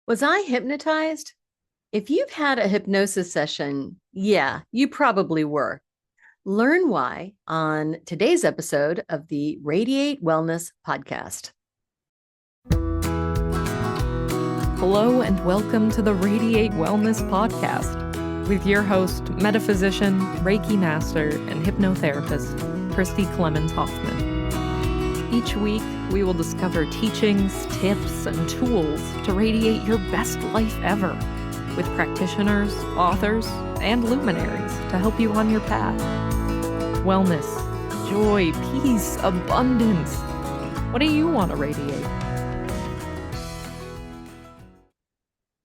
Was I hypnotized? If you've had a hypnosis session, yeah, you probably were. Learn why on today's episode of the Radiate Wellness Podcast. Hello and welcome to the Radiate Wellness Podcast with your host, metaphysician, Reiki master, and hypnotherapist, Christy Clemens Hoffman. Each week, we will discover teachings, tips, and tools to radiate your best life ever with practitioners, authors, and luminaries to help you on your path. Wellness, joy, peace, abundance. What do you want to radiate?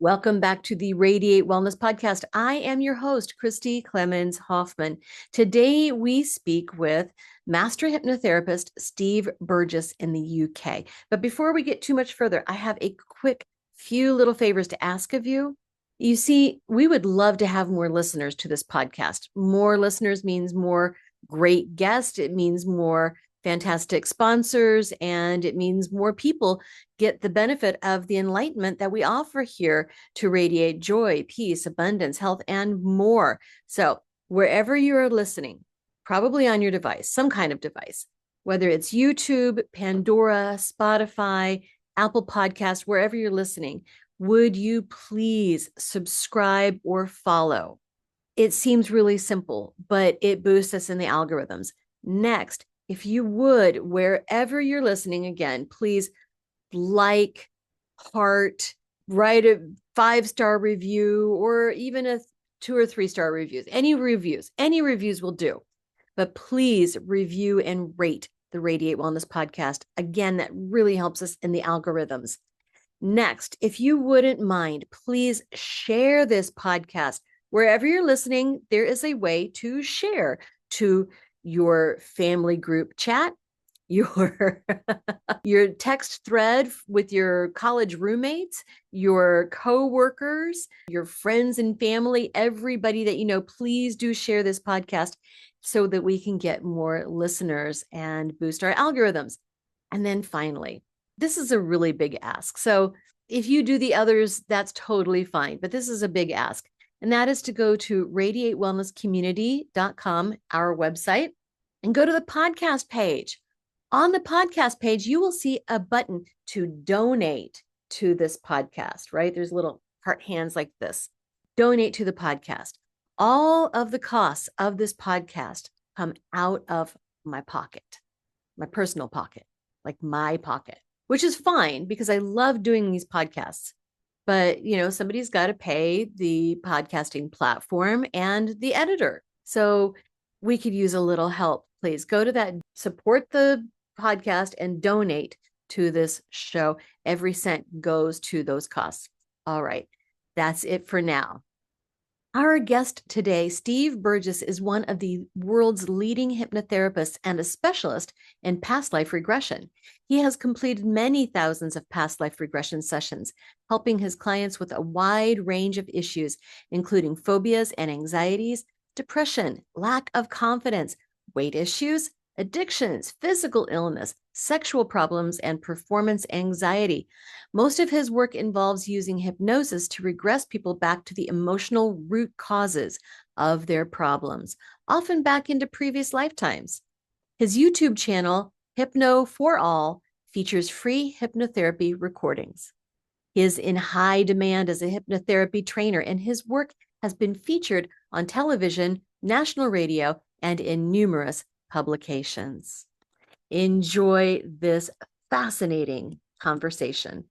Welcome back to the Radiate Wellness Podcast. I am your host, Christy Clemens Hoffman. Today, we speak with Master Hypnotherapist Steve Burgess in the UK. But before we get too much further, I have a quick few little favors to ask of you. You see, we would love to have more listeners to this podcast. More listeners means more great guests. It means more fantastic sponsors, and it means more people get the benefit of the enlightenment that we offer here to radiate joy, peace, abundance, health, and more. So wherever you are listening, probably on your device, some kind of device, whether it's YouTube, Pandora, Spotify, Apple Podcasts, wherever you're listening, would you please subscribe or follow? It seems really simple, but it boosts us in the algorithms. Next, if you would, wherever you're listening, again, please like, heart, write a 5-star review, or even a 2 or 3-star reviews. Any reviews will do. But please review and rate the Radiate Wellness Podcast. Again, that really helps us in the algorithms. Next, if you wouldn't mind, please share this podcast. Wherever you're listening, there is a way to share to your family group chat, your text thread with your college roommates, your coworkers, your friends and family, everybody that you know. Please do share this podcast so that we can get more listeners and boost our algorithms. And then finally, this is a really big ask. So if you do the others, that's totally fine. But this is a big ask. And that is to go to radiatewellnesscommunity.com, our website, and go to the podcast page. On the podcast page, you will see a button to donate to this podcast, right? There's little heart hands like this. Donate to the podcast. All of the costs of this podcast come out of my pocket, my personal pocket, like my pocket, which is fine because I love doing these podcasts. But, somebody's got to pay the podcasting platform and the editor. So we could use a little help. Please go to that, support the podcast, and donate to this show. Every cent goes to those costs. All right. That's it for now. Our guest today, Steve Burgess, is one of the world's leading hypnotherapists and a specialist in past life regression. He has completed many thousands of past life regression sessions, helping his clients with a wide range of issues, including phobias and anxieties, depression, lack of confidence, weight issues, addictions, physical illness, sexual problems, and performance anxiety. Most of his work involves using hypnosis to regress people back to the emotional root causes of their problems, often back into previous lifetimes. His YouTube channel, Hypno for All, features free hypnotherapy recordings. He is in high demand as a hypnotherapy trainer, and his work has been featured on television, national radio, and in numerous publications. Enjoy this fascinating conversation.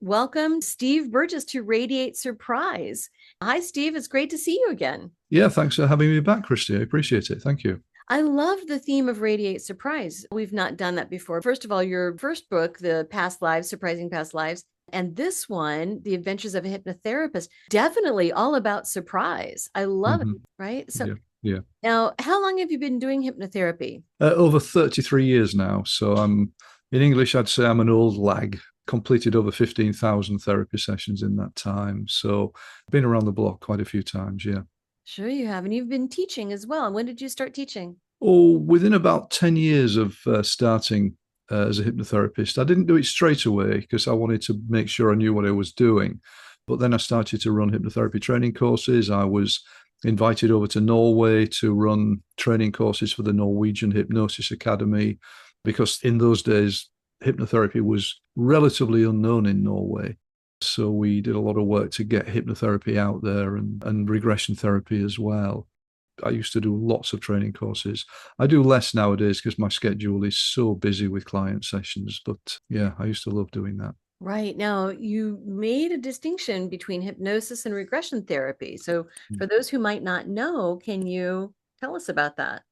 Welcome, Steve Burgess, to Radiate Surprise. Hi, Steve. It's great to see you again. Yeah, thanks for having me back, Christy. I appreciate it. Thank you. I love the theme of Radiate Surprise. We've not done that before. First of all, your first book, The Past Lives, Surprising Past Lives, and this one, The Adventures of a Hypnotherapist, definitely all about surprise. I love it, right? So Yeah. Now, how long have you been doing hypnotherapy? Over 33 years now. So in English, I'd say I'm an old lag. Completed over 15,000 therapy sessions in that time. So been around the block quite a few times, yeah. Sure you have. And you've been teaching as well. When did you start teaching? Oh, within about 10 years of starting as a hypnotherapist. I didn't do it straight away because I wanted to make sure I knew what I was doing. But then I started to run hypnotherapy training courses. I was invited over to Norway to run training courses for the Norwegian Hypnosis Academy, because in those days, hypnotherapy was relatively unknown in Norway. So we did a lot of work to get hypnotherapy out there, and regression therapy as well. I used to do lots of training courses. I do less nowadays because my schedule is so busy with client sessions. But yeah, I used to love doing that. Right. Now, you made a distinction between hypnosis and regression therapy. So for those who might not know, can you tell us about that?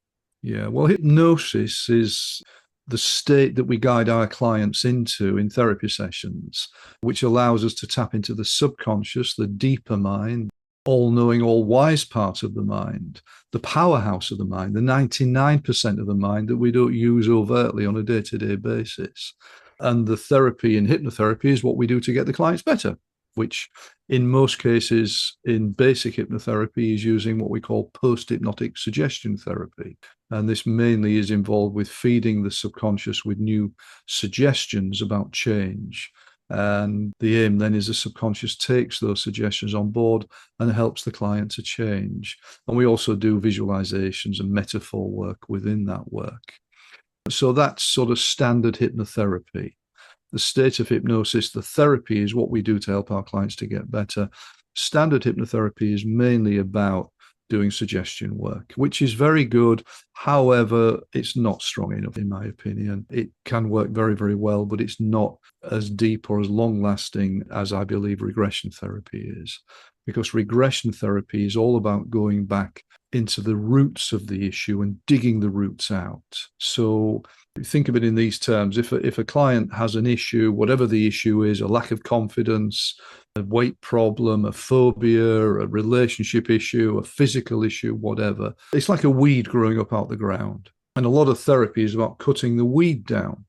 Yeah, well, hypnosis is the state that we guide our clients into in therapy sessions, which allows us to tap into the subconscious, the deeper mind, all-knowing, all-wise part of the mind, the powerhouse of the mind, the 99% of the mind that we don't use overtly on a day-to-day basis. And the therapy in hypnotherapy is what we do to get the clients better, which in most cases in basic hypnotherapy is using what we call post-hypnotic suggestion therapy. And this mainly is involved with feeding the subconscious with new suggestions about change. And the aim then is the subconscious takes those suggestions on board and helps the client to change. And we also do visualizations and metaphor work within that work. So that's sort of standard hypnotherapy. The state of hypnosis, the therapy, is what we do to help our clients to get better. Standard hypnotherapy is mainly about doing suggestion work, which is very good. However, it's not strong enough, in my opinion. It can work very, very well, but it's not as deep or as long-lasting as I believe regression therapy is. Because regression therapy is all about going back into the roots of the issue and digging the roots out. So think of it in these terms. If a client has an issue, whatever the issue is, a lack of confidence, a weight problem, a phobia, a relationship issue, a physical issue, whatever, it's like a weed growing up out the ground. And a lot of therapy is about cutting the weed down.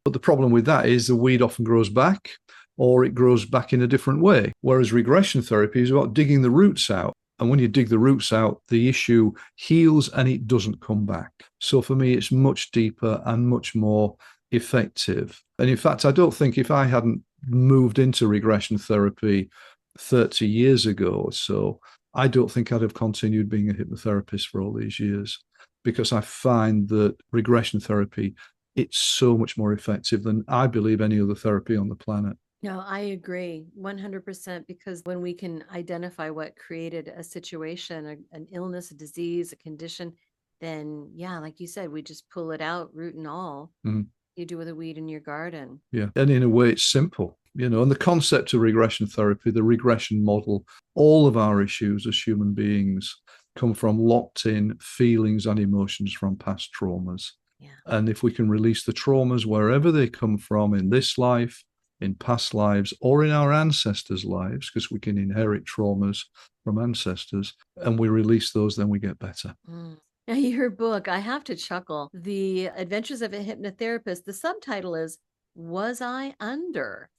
But the problem with that is the weed often grows back, or it grows back in a different way. Whereas regression therapy is about digging the roots out. And when you dig the roots out, the issue heals and it doesn't come back. So for me, it's much deeper and much more effective. And in fact, I don't think if I hadn't moved into regression therapy 30 years ago or so, I don't think I'd have continued being a hypnotherapist for all these years, because I find that regression therapy, it's so much more effective than I believe any other therapy on the planet. No, I agree 100%, because when we can identify what created a situation, an illness, a disease, a condition, then yeah, like you said, we just pull it out, root and all. You do with a weed in your garden. Yeah. And in a way, it's simple, and the concept of regression therapy, the regression model, all of our issues as human beings come from locked in feelings and emotions from past traumas. Yeah. And if we can release the traumas wherever they come from in this life, in past lives, or in our ancestors' lives, because we can inherit traumas from ancestors, and we release those, then we get better. Now, your book, I have to chuckle. The Adventures of a Hypnotherapist, the subtitle is, Was I Under?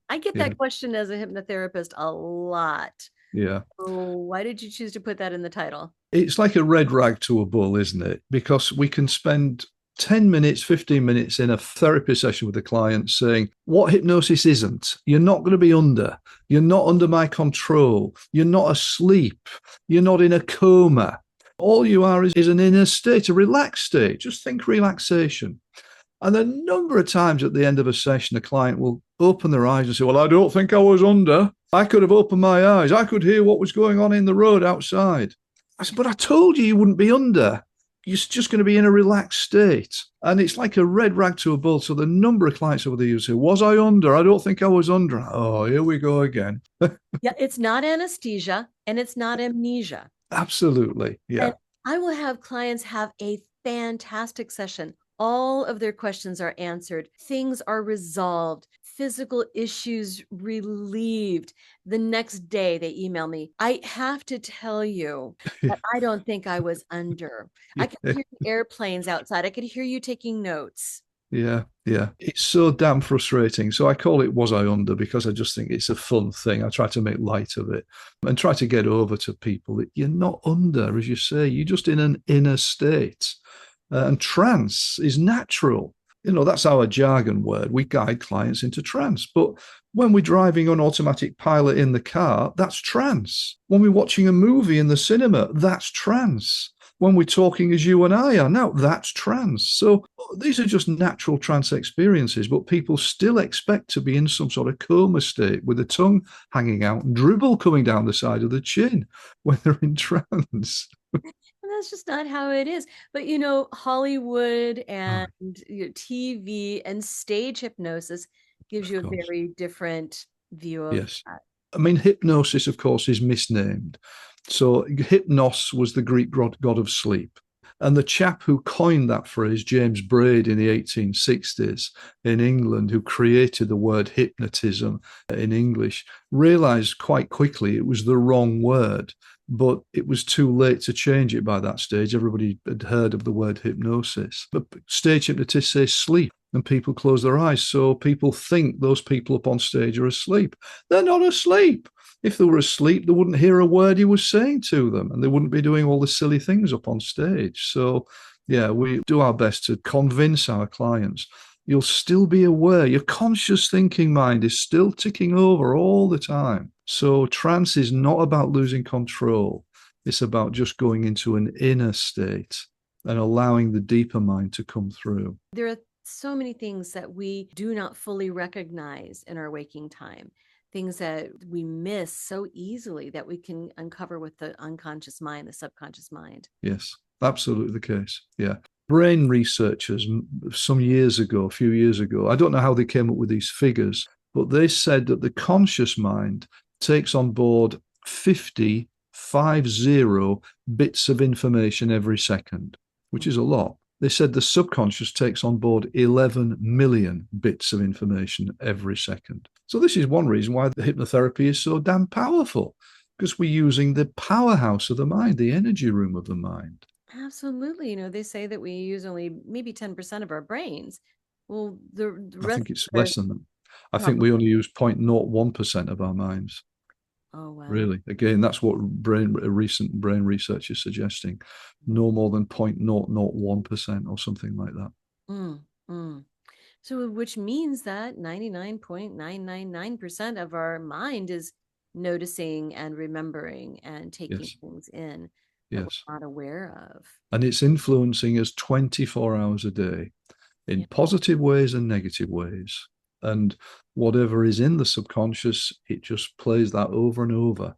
I get that question as a hypnotherapist a lot. Yeah. So why did you choose to put that in the title? It's like a red rag to a bull, isn't it? Because we can spend 10 minutes, 15 minutes in a therapy session with a client saying, what hypnosis isn't. You're not going to be under. You're not under my control. You're not asleep. You're not in a coma. All you are is an inner state, a relaxed state. Just think relaxation. And a number of times at the end of a session, a client will open their eyes and say, well, I don't think I was under. I could have opened my eyes. I could hear what was going on in the road outside. I said, but I told you wouldn't be under. You're just going to be in a relaxed state. And it's like a red rag to a bull. So the number of clients over the years say, was I under? I don't think I was under. Oh, here we go again. Yeah, it's not anesthesia and it's not amnesia. Absolutely. Yeah. And I will have clients have a fantastic session. All of their questions are answered. Things are resolved. Physical issues relieved. The next day they email me, I have to tell you that I don't think I was under. I could hear airplanes outside. I could hear you taking notes. Yeah. It's so damn frustrating. So I call it Was I Under, because I just think it's a fun thing. I try to make light of it and try to get over to people that you're not under, as you say. You're just in an inner state. And trance is natural. That's our jargon word. We guide clients into trance. But when we're driving on automatic pilot in the car, that's trance. When we're watching a movie in the cinema, that's trance. When we're talking as you and I are now, that's trance. So these are just natural trance experiences, but people still expect to be in some sort of coma state with the tongue hanging out and dribble coming down the side of the chin when they're in trance. And that's just not how it is. But Hollywood and TV and stage hypnosis gives you a very different view of that. I mean, hypnosis, of course, is misnamed. So hypnos was the Greek god of sleep. And the chap who coined that phrase, James Braid, in the 1860s in England, who created the word hypnotism in English, realized quite quickly it was the wrong word. But it was too late to change it by that stage. Everybody had heard of the word hypnosis. But stage hypnotists say sleep, and people close their eyes. So people think those people up on stage are asleep. They're not asleep. If they were asleep, they wouldn't hear a word he was saying to them, and they wouldn't be doing all the silly things up on stage. So, yeah, we do our best to convince our clients. You'll still be aware. Your conscious thinking mind is still ticking over all the time. So trance is not about losing control. It's about just going into an inner state and allowing the deeper mind to come through. There are so many things that we do not fully recognize in our waking time, things that we miss so easily that we can uncover with the unconscious mind, the subconscious mind. Yes, absolutely the case. Yeah. Brain researchers some years ago, a few years ago, I don't know how they came up with these figures, but they said that the conscious mind takes on board 50 bits of information every second, which is a lot. They said the subconscious takes on board 11 million bits of information every second. So this is one reason why the hypnotherapy is so damn powerful, because we're using the powerhouse of the mind, the energy room of the mind. Absolutely. They say that we use only maybe 10% of our brains. Well, the rest I think it's less than that. I think we only use 0.01% of our minds. Oh, wow. Really? Again, that's what recent brain research is suggesting. No more than 0.001% or something like that. So which means that 99.999% of our mind is noticing and remembering and taking things in that we're not aware of. And it's influencing us 24 hours a day in positive ways and negative ways. And whatever is in the subconscious, it just plays that over and over.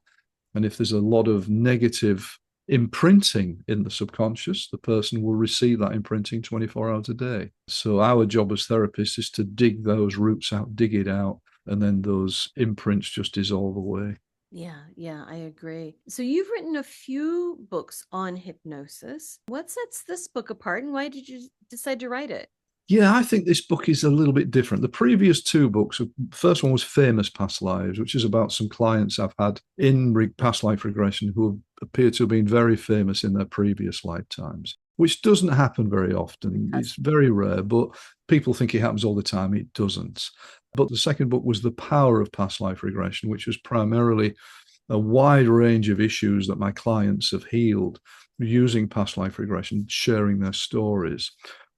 And if there's a lot of negative imprinting in the subconscious, the person will receive that imprinting 24 hours a day. So our job as therapists is to dig those roots out, dig it out, and then those imprints just dissolve away. Yeah, I agree. So you've written a few books on hypnosis. What sets this book apart, and why did you decide to write it? Yeah, I think this book is a little bit different. The previous two books, the first one was Famous Past Lives, which is about some clients I've had in past life regression who appear to have been very famous in their previous lifetimes, which doesn't happen very often. It's very rare, but people think it happens all the time. It doesn't. But the second book was The Power of Past Life Regression, which was primarily a wide range of issues that my clients have healed using past life regression, sharing their stories.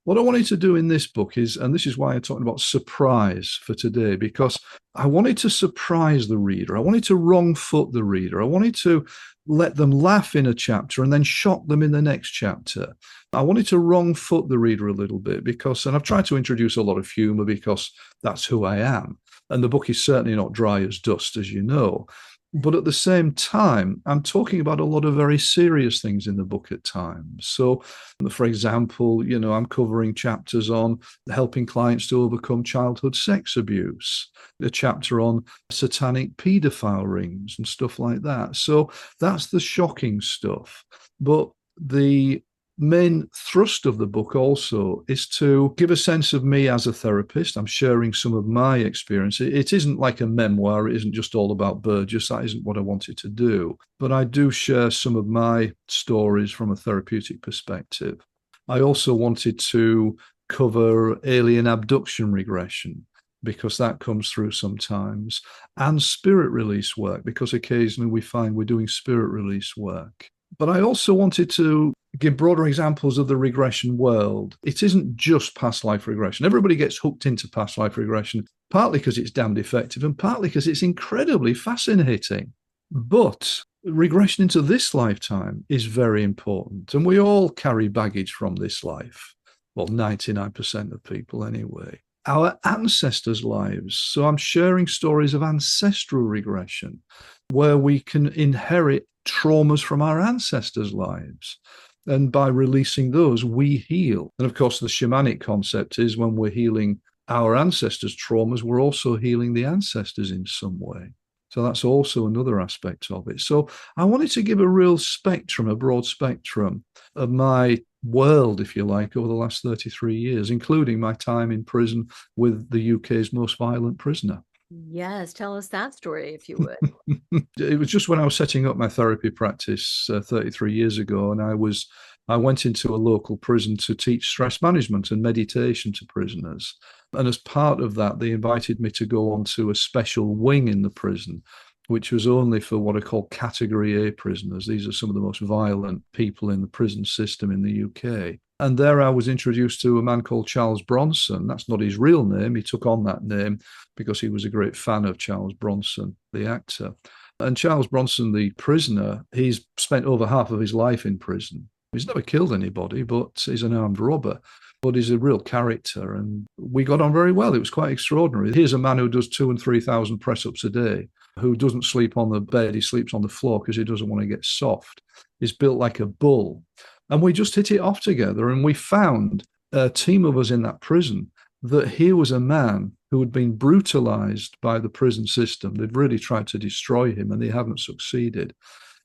What I wanted to do in this book is, and this is why I'm talking about surprise for today, because I wanted to surprise the reader. I wanted to wrong foot the reader. I wanted to let them laugh in a chapter and then shock them in the next chapter. I wanted to wrong foot the reader a little bit because, and I've tried to introduce a lot of humor because that's who I am. And the book is certainly not dry as dust, as you know. But at the same time, I'm talking about a lot of very serious things in the book at times. So, for example, I'm covering chapters on helping clients to overcome childhood sex abuse, a chapter on satanic paedophile rings and stuff like that. So that's the shocking stuff. But the main thrust of the book also is to give a sense of me as a therapist. I'm sharing some of my experience. It isn't like a memoir. It isn't just all about Burgess. That isn't what I wanted to do. But I do share some of my stories from a therapeutic perspective. I also wanted to cover alien abduction regression, because that comes through sometimes, and spirit release work, because occasionally we find we're doing spirit release work. But I also wanted to give broader examples of the regression world. It isn't just past life regression. Everybody gets hooked into past life regression, partly because it's damned effective and partly because it's incredibly fascinating. But regression into this lifetime is very important. And we all carry baggage from this life. Well, 99% of people anyway. Our ancestors' lives. So I'm sharing stories of ancestral regression where we can inherit traumas from our ancestors' lives. And by releasing those, we heal. And of course, the shamanic concept is when we're healing our ancestors' traumas, we're also healing the ancestors in some way. So that's also another aspect of it. So I wanted to give a real spectrum, a broad spectrum of my world, if you like, over the last 33 years, including my time in prison with the UK's most violent prisoner. Yes, tell us that story if you would. It was just when I was setting up my therapy practice 33 years ago, and I went into a local prison to teach stress management and meditation to prisoners. And as part of that, they invited me to go onto a special wing in the prison, which was only for what are called Category A prisoners. These are some of the most violent people in the prison system in the UK. And there I was introduced to a man called Charles Bronson. That's not his real name. He took on that name because he was a great fan of Charles Bronson, the actor. And Charles Bronson, the prisoner, he's spent over half of his life in prison. He's never killed anybody, but he's an armed robber. But he's a real character. And we got on very well. It was quite extraordinary. Here's a man who does 2,000 and 3,000 press-ups a day, who doesn't sleep on the bed. He sleeps on the floor because he doesn't want to get soft. He's built like a bull. And we just hit it off together. And we found a team of us in that prison that here was a man who had been brutalized by the prison system. They'd really tried to destroy him and they haven't succeeded.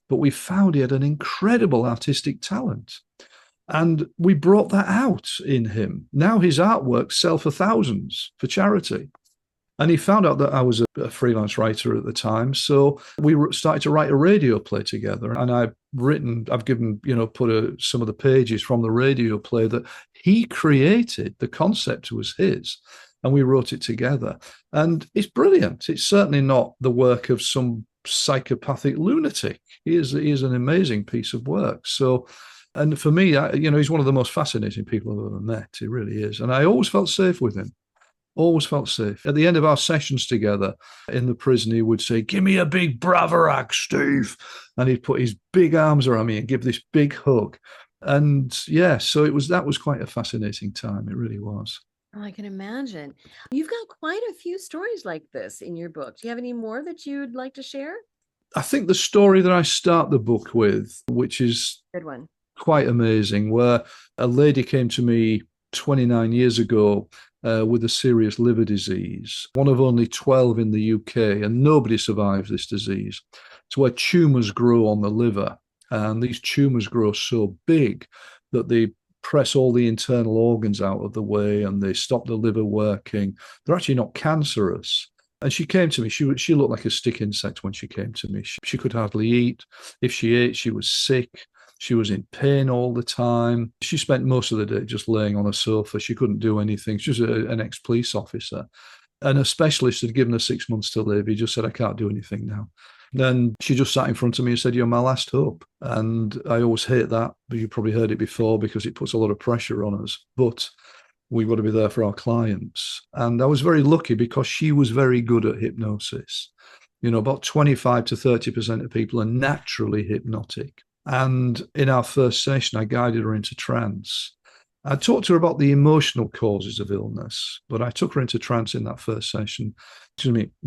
But we found he had an incredible artistic talent. And we brought that out in him. Now his artworks sell for thousands for charity. And he found out that I was a freelance writer at the time. So we started to write a radio play together. And I've given, put some of the pages from the radio play that he created. The concept was his. And we wrote it together. And it's brilliant. It's certainly not the work of some psychopathic lunatic. He is an amazing piece of work. So, and for me, he's one of the most fascinating people I've ever met. He really is. And I always felt safe with him. Always felt safe. At the end of our sessions together in the prison, he would say, "Give me a big bravarac, Steve." And he'd put his big arms around me and give this big hug. And yeah, so that was quite a fascinating time. It really was. Oh, I can imagine. You've got quite a few stories like this in your book. Do you have any more that you'd like to share? I think the story that I start the book with, which is good one, quite amazing, where a lady came to me 29 years ago with a serious liver disease, one of only 12 in the UK, and nobody survives this disease. It's where tumours grow on the liver, and these tumours grow so big that they press all the internal organs out of the way and they stop the liver working. They're actually not cancerous. And she came to me. She looked like a stick insect when she came to me. She could hardly eat. If she ate, she was sick. She was in pain all the time. She spent most of the day just laying on a sofa. She couldn't do anything. She was an ex-police officer. And a specialist had given her 6 months to live. He just said, "I can't do anything now." Then she just sat in front of me and said, "You're my last hope." And I always hate that, but you probably heard it before because it puts a lot of pressure on us. But we've got to be there for our clients. And I was very lucky because she was very good at hypnosis. About 25 to 30% of people are naturally hypnotic. And in our first session, I guided her into trance. I talked to her about the emotional causes of illness, but I took her into trance in that first session.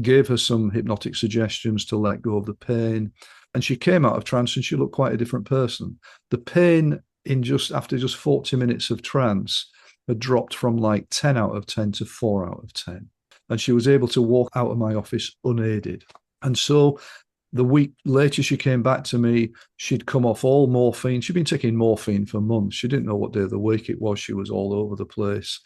Gave her some hypnotic suggestions to let go of the pain. And she came out of trance and she looked quite a different person. The pain after just 40 minutes of trance had dropped from like 10 out of 10 to 4 out of 10. And she was able to walk out of my office unaided. And so the week later, she came back to me. She'd come off all morphine. She'd been taking morphine for months. She didn't know what day of the week it was. She was all over the place.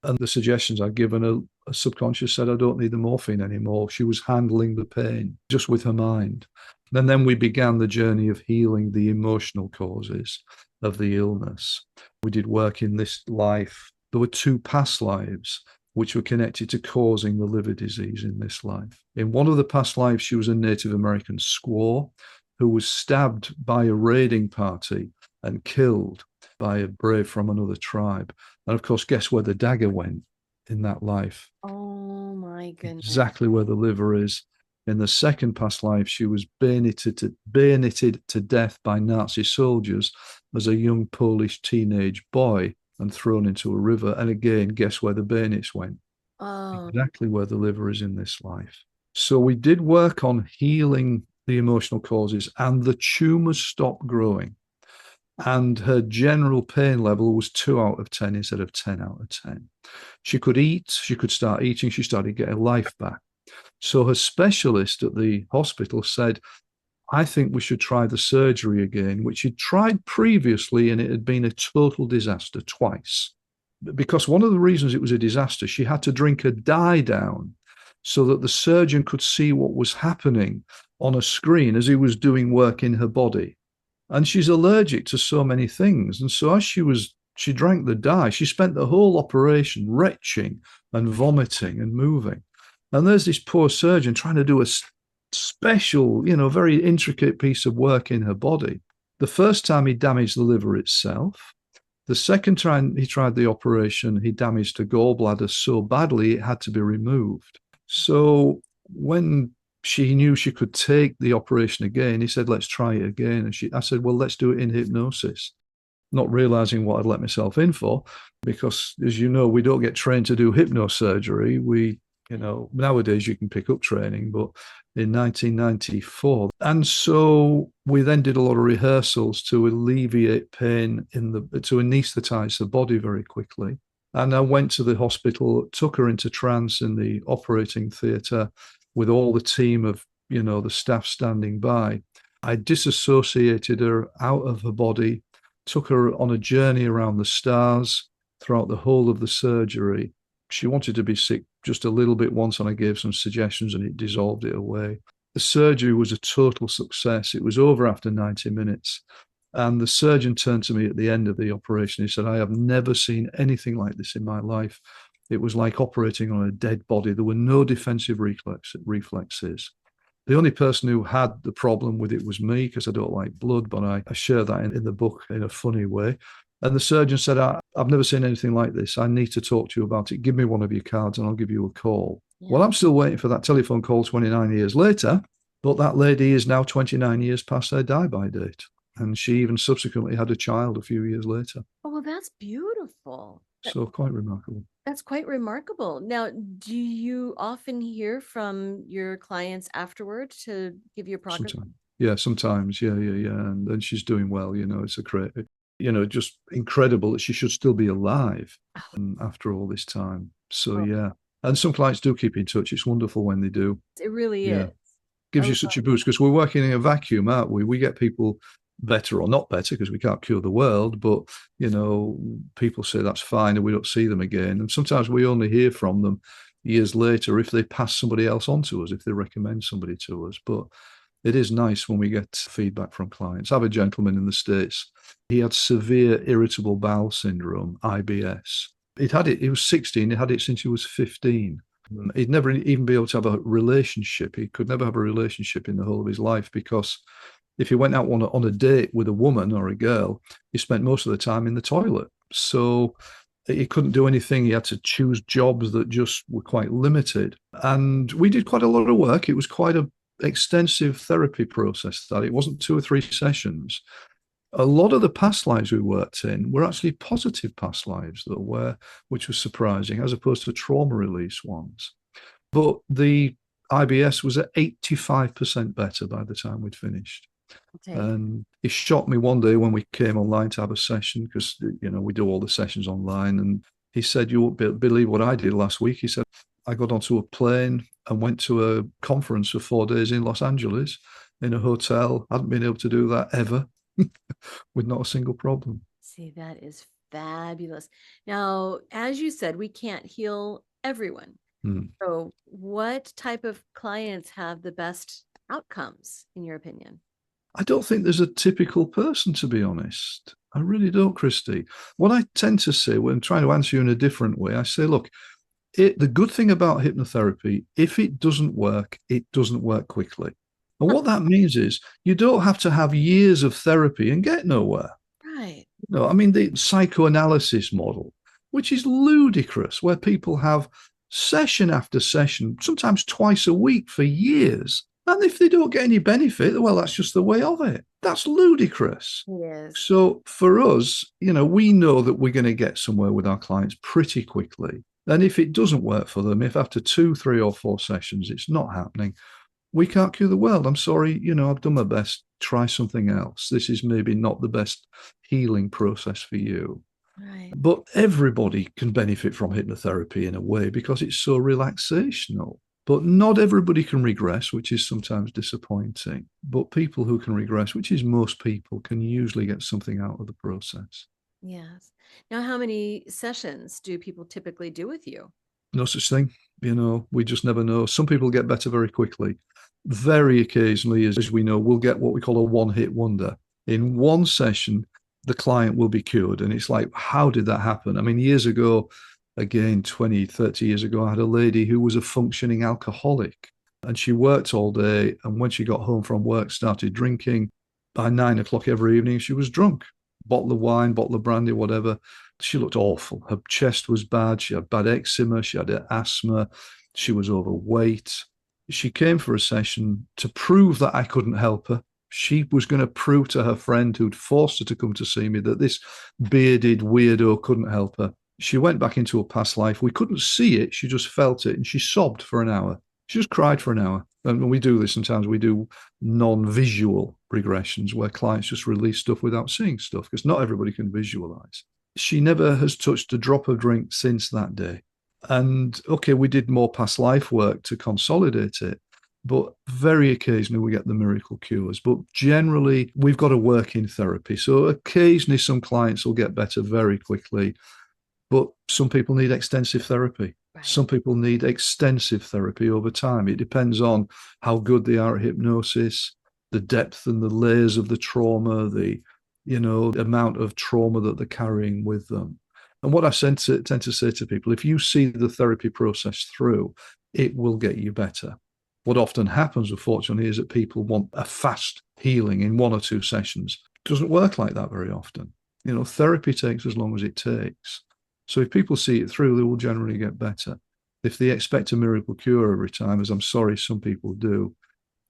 And the suggestions I'd given her, a subconscious said, "I don't need the morphine anymore." She was handling the pain just with her mind. And then we began the journey of healing the emotional causes of the illness. We did work in this life. There were 2 past lives which were connected to causing the liver disease in this life. In one of the past lives, she was a Native American squaw who was stabbed by a raiding party and killed by a brave from another tribe. And of course, guess where the dagger went in that life? Oh my goodness. Exactly where the liver is. In the second past life, she was bayoneted to death by Nazi soldiers as a young Polish teenage boy and thrown into a river. And again, guess where the bayonets went? Oh, Exactly where the liver is in this life. So we did work on healing the emotional causes, and the tumor stopped growing. And her general pain level was 2 out of 10 instead of 10 out of 10. She could eat, she could start eating, she started getting life back. So her specialist at the hospital said, I think we should try the surgery again, which she'd tried previously, and it had been a total disaster twice. Because one of the reasons it was a disaster, she had to drink a dye down so that the surgeon could see what was happening on a screen as he was doing work in her body. And she's allergic to so many things. And so as she drank the dye, she spent the whole operation retching and vomiting and moving. And there's this poor surgeon trying to do a special, very intricate piece of work in her body. The first time he damaged the liver itself. The second time he tried the operation, he damaged her gallbladder so badly it had to be removed. So when she knew she could take the operation again, he said, let's try it again. And I said, well, let's do it in hypnosis. Not realizing what I'd let myself in for, because as you know, we don't get trained to do hypnosurgery. Nowadays you can pick up training, but in 1994. And so we then did a lot of rehearsals to alleviate pain to anesthetize the body very quickly. And I went to the hospital, took her into trance in the operating theatre with all the team of, the staff standing by. I disassociated her out of her body, took her on a journey around the stars throughout the whole of the surgery. She wanted to be sick just a little bit once, and I gave some suggestions and it dissolved it away. The surgery was a total success. It was over after 90 minutes. And the surgeon turned to me at the end of the operation. He said, I have never seen anything like this in my life. It was like operating on a dead body. There were no defensive reflexes. The only person who had the problem with it was me, because I don't like blood, but I share that in the book in a funny way. And the surgeon said, I've never seen anything like this. I need to talk to you about it. Give me one of your cards and I'll give you a call. Yeah. Well, I'm still waiting for that telephone call 29 years later, but that lady is now 29 years past her die-by date. And she even subsequently had a child a few years later. Oh, well, that's beautiful. So quite remarkable. That's quite remarkable. Now, do you often hear from your clients afterward to give you a progress? Sometimes. Yeah. And she's doing well. It's a great, just incredible that she should still be alive after all this time. So, yeah. And some clients do keep in touch. It's wonderful when they do. It really is. Gives you such a boost, because we're working in a vacuum, aren't we? We get people better or not better, because we can't cure the world, but people say that's fine and we don't see them again, and sometimes we only hear from them years later if they pass somebody else on to us, if they recommend somebody to us. But it is nice when we get feedback from clients. I have a gentleman in the States. He had severe irritable bowel syndrome, IBS. He was 16, he had it since he was 15. He'd never even be able to have a relationship. He could never have a relationship in the whole of his life, because if he went out on a date with a woman or a girl, he spent most of the time in the toilet. So he couldn't do anything. He had to choose jobs that just were quite limited. And we did quite a lot of work. It was quite an extensive therapy process. That it wasn't 2 or 3 sessions. A lot of the past lives we worked in were actually positive past lives, which was surprising, as opposed to trauma release ones. But the IBS was at 85% better by the time we'd finished. Okay. And he shocked me one day when we came online to have a session, because we do all the sessions online, and he said, you won't believe what I did last week. He said, I got onto a plane and went to a conference for 4 days in Los Angeles in a hotel. I hadn't been able to do that ever with not a single problem. See, that is fabulous. Now, as you said, we can't heal everyone. So what type of clients have the best outcomes, in your opinion? I don't think there's a typical person, to be honest. I really don't, Christy. What I tend to say when I'm trying to answer you in a different way, I say, look, the good thing about hypnotherapy, if it doesn't work, it doesn't work quickly. And what that means is you don't have to have years of therapy and get nowhere. Right. No, I mean, the psychoanalysis model, which is ludicrous, where people have session after session, sometimes twice a week for years. And if they don't get any benefit, well, that's just the way of it. That's ludicrous. Yes. So for us, we know that we're going to get somewhere with our clients pretty quickly. And if it doesn't work for them, if after 2, 3, or 4 sessions it's not happening, we can't cure the world. I'm sorry, I've done my best. Try something else. This is maybe not the best healing process for you. Right. But everybody can benefit from hypnotherapy in a way because it's so relaxational. But not everybody can regress, which is sometimes disappointing. But people who can regress, which is most people, can usually get something out of the process. Yes. Now, how many sessions do people typically do with you? No such thing. We just never know. Some people get better very quickly. Very occasionally, as we know, we'll get what we call a one-hit wonder. In one session, the client will be cured. And it's like, how did that happen? I mean, years ago, again, 20, 30 years ago, I had a lady who was a functioning alcoholic. And she worked all day. And when she got home from work, started drinking. By 9 o'clock every evening, she was drunk. Bottle of wine, bottle of brandy, whatever. She looked awful. Her chest was bad. She had bad eczema. She had asthma. She was overweight. She came for a session to prove that I couldn't help her. She was going to prove to her friend who'd forced her to come to see me that this bearded weirdo couldn't help her. She went back into her past life. We couldn't see it. She just felt it. And she sobbed for an hour. She just cried for an hour. And when we do this, sometimes we do non-visual regressions where clients just release stuff without seeing stuff because not everybody can visualize. She never has touched a drop of drink since that day. And okay, we did more past life work to consolidate it, but very occasionally we get the miracle cures. But generally, we've got to work in therapy. So occasionally some clients will get better very quickly, but some people need extensive therapy. Right. Some people need extensive therapy over time. It depends on how good they are at hypnosis, the depth and the layers of the trauma, the amount of trauma that they're carrying with them. And what I tend to say to people, if you see the therapy process through, it will get you better. What often happens, unfortunately, is that people want a fast healing in 1 or 2 sessions. It doesn't work like that very often. Therapy takes as long as it takes. So if people see it through, they will generally get better. If they expect a miracle cure every time, as I'm sorry some people do,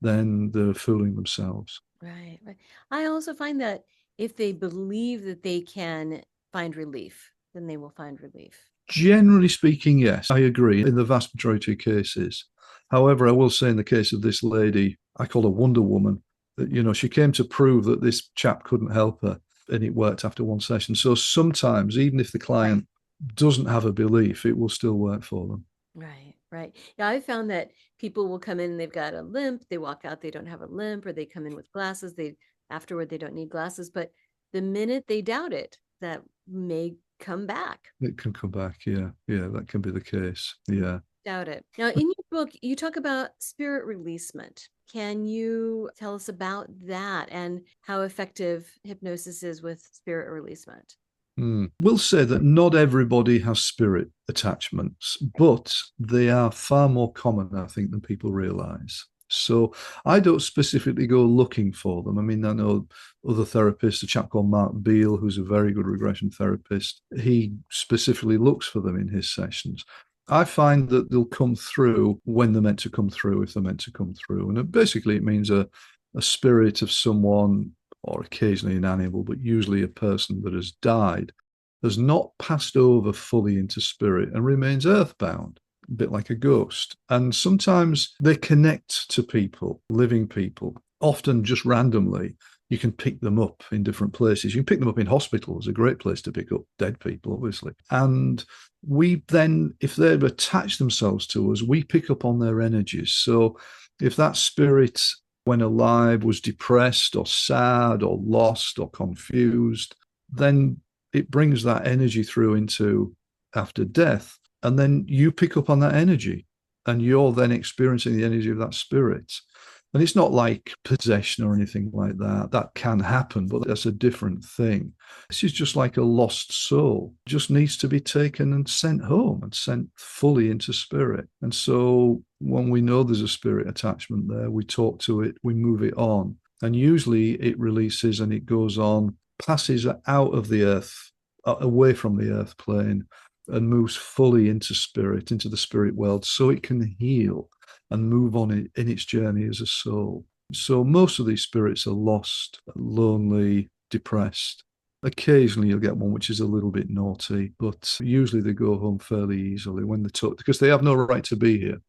then they're fooling themselves. Right. I also find that if they believe that they can find relief, then they will find relief. Generally speaking, yes, I agree in the vast majority of cases. However, I will say in the case of this lady, I call her Wonder Woman, that, she came to prove that this chap couldn't help her and it worked after 1 session. So sometimes, even if the client doesn't have a belief, it will still work for them. Right. Yeah, I found that people will come in and they've got a limp, they walk out, they don't have a limp, or they come in with glasses, afterward they don't need glasses. But the minute they doubt it, that may come back. It can come back, yeah, that can be the case, yeah. Doubt it. Now, in your book, you talk about spirit releasement. Can you tell us about that and how effective hypnosis is with spirit releasement? We'll say that not everybody has spirit attachments, but they are far more common, I think, than people realize. So I don't specifically go looking for them. I mean, I know other therapists, a chap called Mark Beale, who's a very good regression therapist, he specifically looks for them in his sessions. I find that they'll come through when they're meant to come through, if they're meant to come through. And basically it means a spirit of someone, or occasionally an animal, but usually a person that has died, has not passed over fully into spirit and remains earthbound, a bit like a ghost. And sometimes they connect to people, living people, often just randomly. You can pick them up in different places. You can pick them up in hospitals, a great place to pick up dead people, obviously. And we then, if they've attached themselves to us, we pick up on their energies. So if that spirit, when alive, was depressed or sad or lost or confused, then it brings that energy through into after death. And then you pick up on that energy and you're then experiencing the energy of that spirit. And it's not like possession or anything like that. That can happen, but that's a different thing. This is just like a lost soul, just needs to be taken and sent home and sent fully into spirit. And so when we know there's a spirit attachment there, we talk to it, we move it on. And usually it releases and it goes on, passes out of the earth, away from the earth plane, and moves fully into spirit, into the spirit world, so it can heal and move on in its journey as a soul. So most of these spirits are lost, lonely, depressed. Occasionally you'll get one which is a little bit naughty, but usually they go home fairly easily when they're took, because they have no right to be here.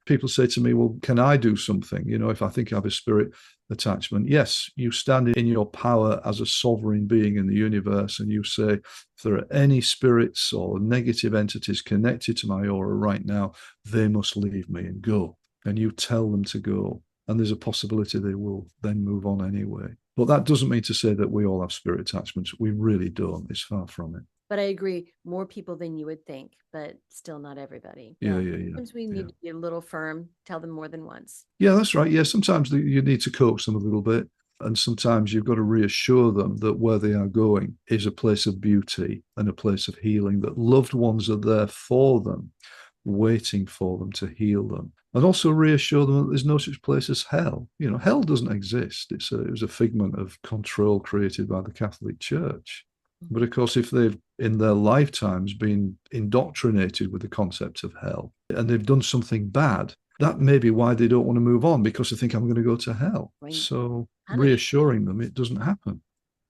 People say to me, well, can I do something? If I think I have a spirit attachment, yes, you stand in your power as a sovereign being in the universe, and you say, if there are any spirits or negative entities connected to my aura right now, they must leave me and go. And you tell them to go. And there's a possibility they will then move on anyway. But that doesn't mean to say that we all have spirit attachments. We really don't. It's far from it. But I agree, more people than you would think, but still not everybody. Yeah. Sometimes we need to be a little firm, tell them more than once. Yeah, that's right. Yeah, sometimes you need to coax them a little bit. And sometimes you've got to reassure them that where they are going is a place of beauty and a place of healing, that loved ones are there for them, waiting for them to heal them. And also reassure them that there's no such place as hell. Hell doesn't exist. It was a figment of control created by the Catholic Church. But of course, if they've in their lifetimes been indoctrinated with the concept of hell and they've done something bad, that may be why they don't want to move on, because they think I'm going to go to hell. Right. So reassuring them it doesn't happen.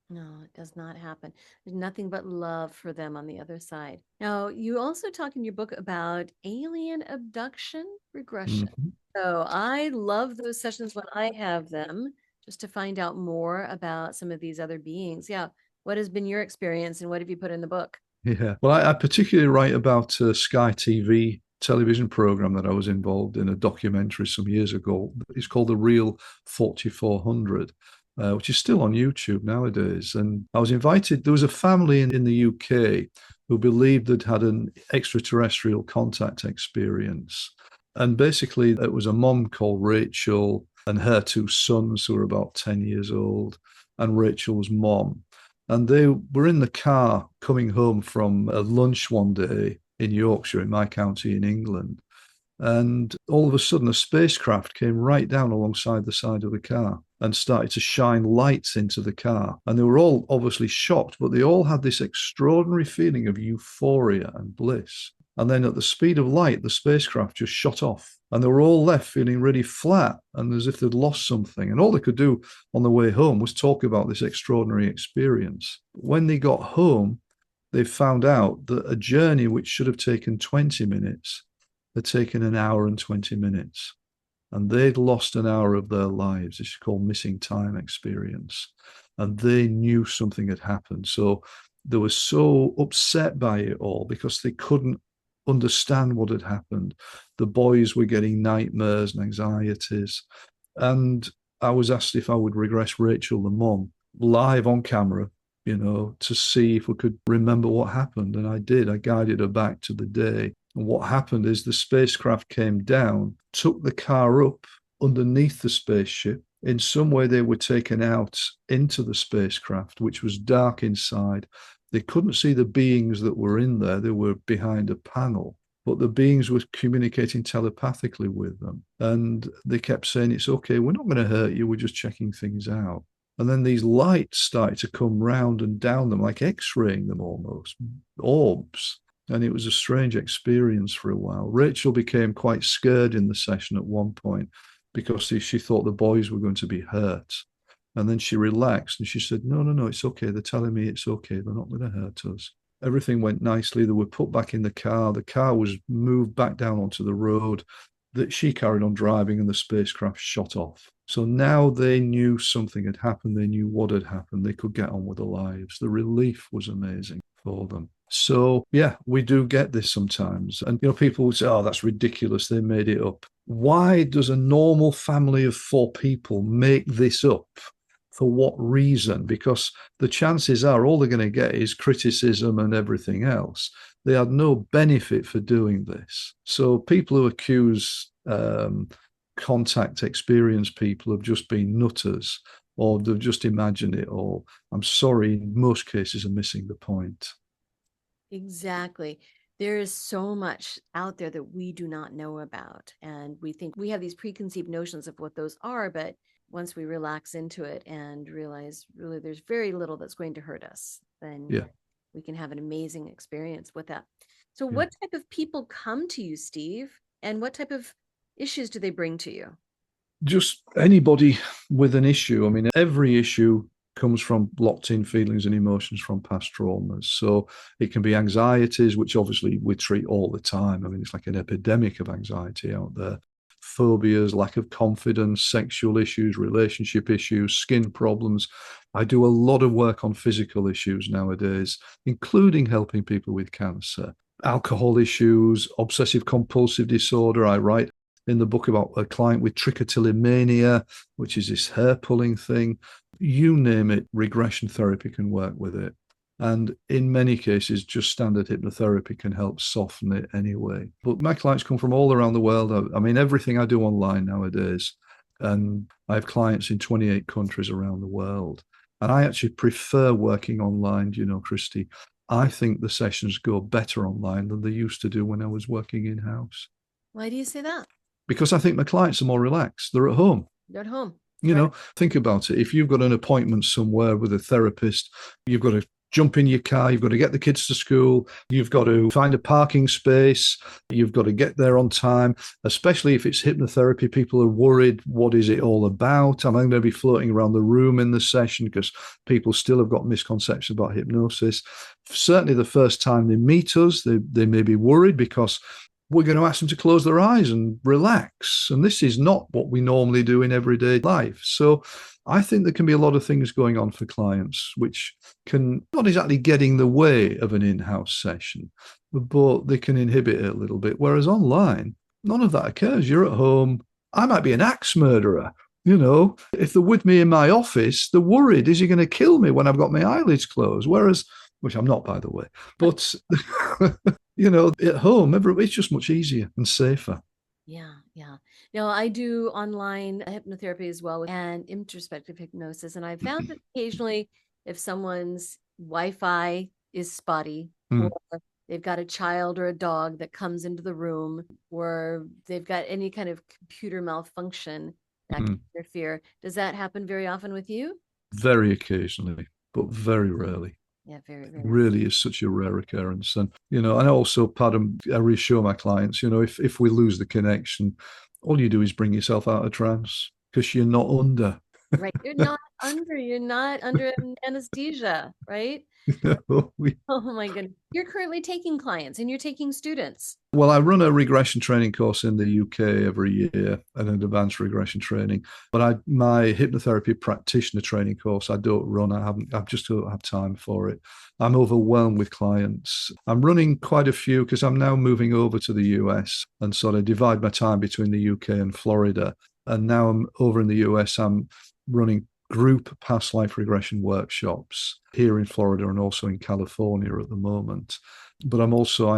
No, it does not happen. There's nothing but love for them on the other side. Now, you also talk in your book about alien abduction regression. Mm-hmm. So I love those sessions when I have them, just to find out more about some of these other beings. Yeah. What has been your experience and what have you put in the book? Yeah. Well, I particularly write about a Sky TV television program that I was involved in, a documentary some years ago. It's called The Real 4400. Which is still on YouTube nowadays. And I was invited, there was a family in the UK who believed they'd had an extraterrestrial contact experience. And basically, it was a mom called Rachel and her two sons who were about 10 years old, and Rachel's mom. And they were in the car coming home from a lunch one day in Yorkshire, in my county in England. And all of a sudden, a spacecraft came right down alongside the side of the car and started to shine lights into the car. And they were all obviously shocked, but they all had this extraordinary feeling of euphoria and bliss. And then at the speed of light, the spacecraft just shot off. And they were all left feeling really flat and as if they'd lost something. And all they could do on the way home was talk about this extraordinary experience. When they got home, they found out that a journey which should have taken 20 minutes had taken an hour and 20 minutes. And they'd lost an hour of their lives. It's called missing time experience. And they knew something had happened. So they were so upset by it all because they couldn't understand what had happened. The boys were getting nightmares and anxieties. And I was asked if I would regress Rachel, the mom, live on camera, to see if we could remember what happened. And I did. I guided her back to the day. And what happened is the spacecraft came down, took the car up underneath the spaceship. In some way, they were taken out into the spacecraft, which was dark inside. They couldn't see the beings that were in there. They were behind a panel, but the beings were communicating telepathically with them. And they kept saying, it's okay, we're not going to hurt you. We're just checking things out. And then these lights started to come round and down them, like X-raying them almost, orbs. And it was a strange experience for a while. Rachel became quite scared in the session at one point because she thought the boys were going to be hurt. And then she relaxed and she said, no, it's okay. They're telling me it's okay. They're not going to hurt us. Everything went nicely. They were put back in the car. The car was moved back down onto the road. That she carried on driving and the spacecraft shot off. So now they knew something had happened. They knew what had happened. They could get on with their lives. The relief was amazing for them. So, yeah, we do get this sometimes. And, people would say, oh, that's ridiculous. They made it up. Why does a normal family of 4 people make this up? For what reason? Because the chances are all they're going to get is criticism and everything else. They had no benefit for doing this. So people who accuse contact experienced people have just been nutters, or they've just imagined it all. I'm sorry, in most cases are missing the point. Exactly. There is so much out there that we do not know about. And we think we have these preconceived notions of what those are. But once we relax into it and realize really there's very little that's going to hurt us, then Yeah. we can have an amazing experience with that. So, Yeah. what type of people come to you, Steve? And what type of issues do they bring to you? Just anybody with an issue. I mean, every issue comes from locked in feelings and emotions from past traumas. So it can be anxieties, which obviously we treat all the time. I mean, it's like an epidemic of anxiety out there. Phobias, lack of confidence, sexual issues, relationship issues, skin problems. I do a lot of work on physical issues nowadays, including helping people with cancer, alcohol issues, obsessive compulsive disorder. I write in the book about a client with trichotillomania, which is this hair pulling thing. You name it, regression therapy can work with it. And in many cases, just standard hypnotherapy can help soften it anyway. But my clients come from all around the world. I mean, everything I do online nowadays. And I have clients in 28 countries around the world. And I actually prefer working online, Christy. I think the sessions go better online than they used to do when I was working in-house. Why do you say that? Because I think my clients are more relaxed. They're at home. They're at home. Think about it. If you've got an appointment somewhere with a therapist, you've got to jump in your car, you've got to get the kids to school, you've got to find a parking space, you've got to get there on time, especially if it's hypnotherapy. People are worried, what is it all about? Am I going to be floating around the room in the session? Because people still have got misconceptions about hypnosis. Certainly the first time they meet us, they may be worried because we're going to ask them to close their eyes and relax. And this is not what we normally do in everyday life. So I think there can be a lot of things going on for clients, which can not exactly get in the way of an in-house session, but they can inhibit it a little bit. Whereas online, none of that occurs. You're at home. I might be an axe murderer. If they're with me in my office, they're worried, is he going to kill me when I've got my eyelids closed? Whereas, which I'm not, by the way, but at home, it's just much easier and safer. Yeah. No, I do online hypnotherapy as well and introspective hypnosis. And I found that occasionally if someone's Wi-Fi is spotty, or they've got a child or a dog that comes into the room, or they've got any kind of computer malfunction that can interfere. Does that happen very often with you? Very occasionally, but very rarely. Yeah, very, very. It really is such a rare occurrence. And, and also, I reassure my clients, if we lose the connection, all you do is bring yourself out of trance because you're not under. Right. You're not under anesthesia, right? Oh my goodness. You're currently taking clients and you're taking students. Well, I run a regression training course in the UK every year, and an advanced regression training. But my hypnotherapy practitioner training course, I don't run. I just don't have time for it. I'm overwhelmed with clients. I'm running quite a few because I'm now moving over to the US and sort of divide my time between the UK and Florida. And now I'm over in the US. I'm running group past life regression workshops here in Florida and also in California at the moment. But I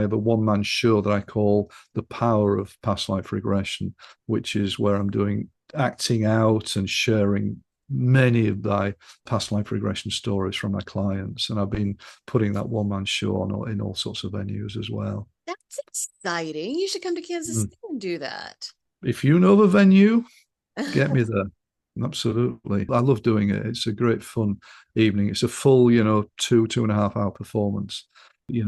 have a one-man show that I call The Power of Past Life Regression, which is where I'm doing acting out and sharing many of my past life regression stories from my clients. And I've been putting that one-man show on in all sorts of venues as well. That's exciting. You should come to Kansas City and do that. If you know the venue, get me there. Absolutely. I love doing it. It's a great fun evening. It's a full, 2.5 hour performance.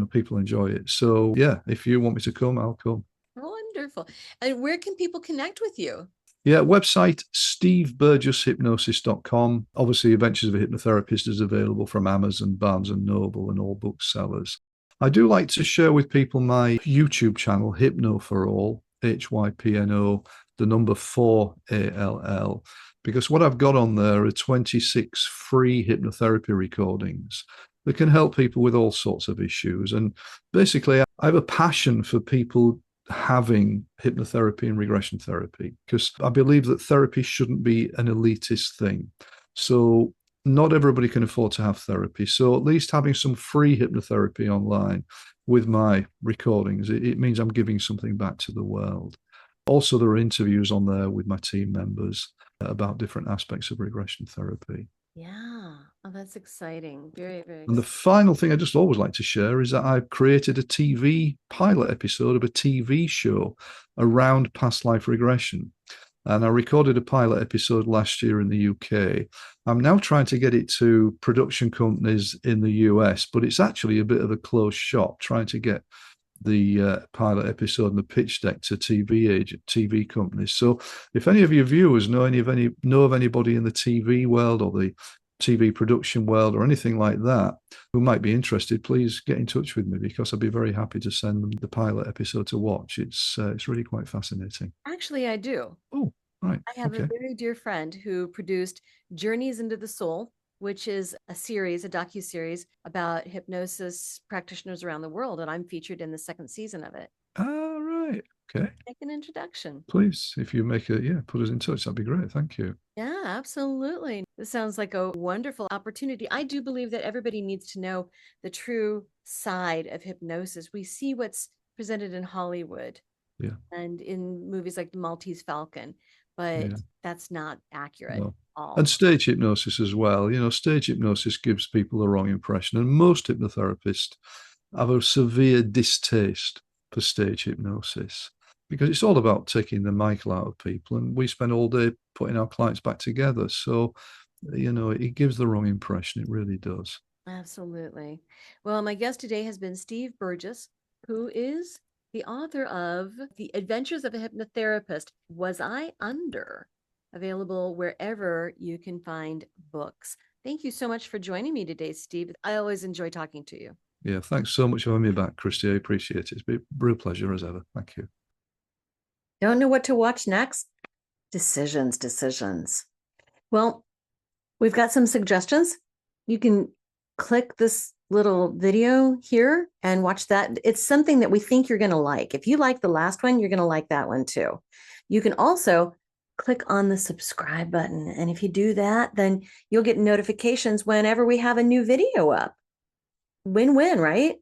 People enjoy it. So yeah, if you want me to come, I'll come. Wonderful. And where can people connect with you? Yeah, website, steveburgesshypnosis.com. Obviously, Adventures of a Hypnotherapist is available from Amazon, Barnes & Noble, and all booksellers. I do like to share with people my YouTube channel, Hypno for All, HYPNO, the number 4ALL, because what I've got on there are 26 free hypnotherapy recordings that can help people with all sorts of issues. And basically, I have a passion for people having hypnotherapy and regression therapy because I believe that therapy shouldn't be an elitist thing. So not everybody can afford to have therapy. So at least having some free hypnotherapy online with my recordings, it means I'm giving something back to the world. Also, there are interviews on there with my team members about different aspects of regression therapy. Yeah. Oh, that's exciting. Very, very And the exciting. final thing I just always like to share is that I've created a TV pilot episode of a TV show around past life regression. And I recorded a pilot episode last year in the UK. I'm now trying to get it to production companies in the US, but it's actually a bit of a closed shop trying to get the pilot episode and the pitch deck to TV companies. So if any of your viewers know of anybody in the TV world or the TV production world or anything like that who might be interested, please get in touch with me, because I'd be very happy to send them the pilot episode to watch. It's really quite fascinating. Actually, I do. Oh, right. I have Okay. a very dear friend who produced Journeys into the Soul, which is a docuseries about hypnosis practitioners around the world. And I'm featured in the second season of it. Ah, right. Okay. Make an introduction. Please, if you put us in touch, that'd be great. Thank you. Yeah, absolutely. This sounds like a wonderful opportunity. I do believe that everybody needs to know the true side of hypnosis. We see what's presented in Hollywood and in movies like The Maltese Falcon, but that's not accurate at all. And stage hypnosis as well. Stage hypnosis gives people the wrong impression. And most hypnotherapists have a severe distaste for stage hypnosis, because it's all about taking the Michael out of people. And we spend all day putting our clients back together. So, it gives the wrong impression. It really does. Absolutely. Well, my guest today has been Steve Burgess, who is the author of The Adventures of a Hypnotherapist. Was I Under? Available wherever you can find books. Thank you so much for joining me today, Steve. I always enjoy talking to you. Yeah, thanks so much for having me back, Christy. I appreciate it. It's been a real pleasure as ever. Thank you. Don't know what to watch next? Decisions. Well, we've got some suggestions. You can click this little video here and watch that. It's something that we think you're going to like. If you like the last one, you're going to like that one too. You can also click on the subscribe button. And if you do that, then you'll get notifications whenever we have a new video up. Win-win, right?